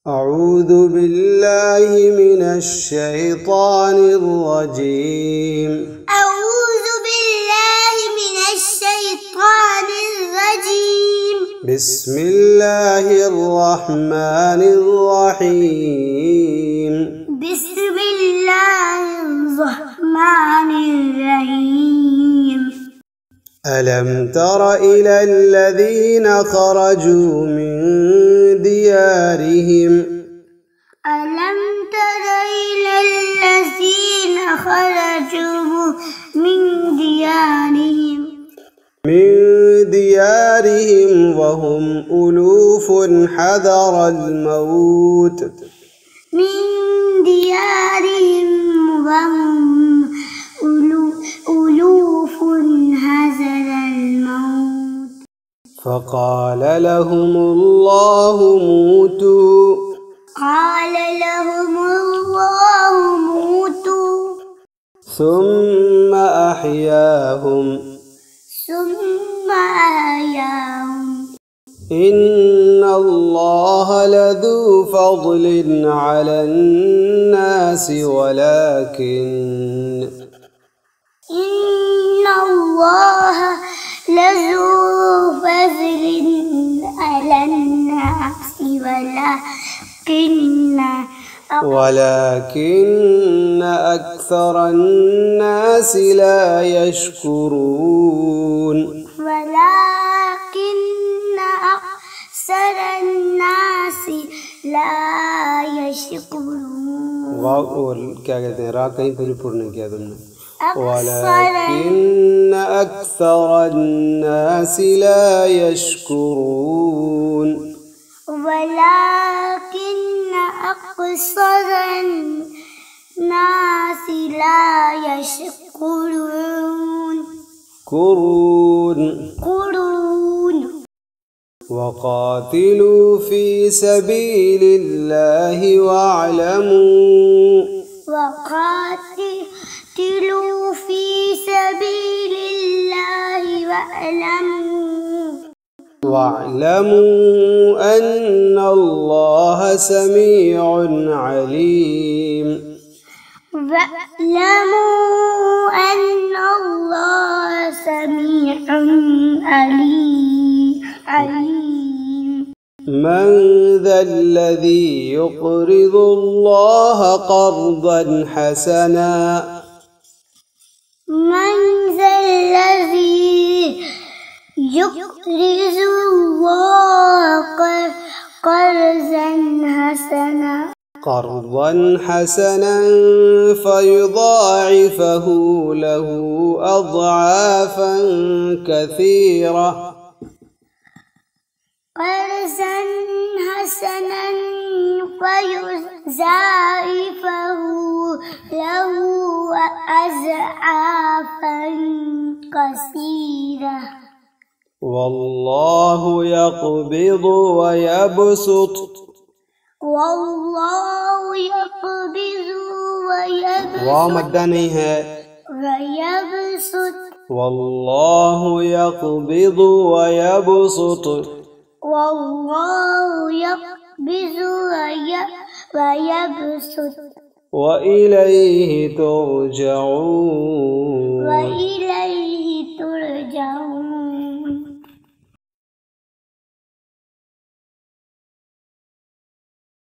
أعوذ بالله من الشيطان الرجيم. أعوذ بالله من الشيطان الرجيم. بسم الله الرحمن الرحيم. بسم الله الرحمن الرحيم. ألم تر إلى الذين خرجوا من ديارهم ألم تر إلى الذين خرجوا من ديارهم وهم ألوف حذر الموت فقال لهم الله موتوا ثم أحياهم إن الله لذو فضل على الناس ولكن أكثر الناس لا يشكرون. क्या कहते हैं, रा कहीं पर पूर्ण किया तुमने। ولكن أكثر الناس لا يشكرون. وقاتلوا في سبيل الله واعلموا أن الله سميع عليم. من ذا الذي يقرض الله قرضا حسنا فيضاعفه له أضعافا كثيرة. والله يقبض ويبسط ومدة नहीं है। والله يقبض ويبسط وإليه ترجعون.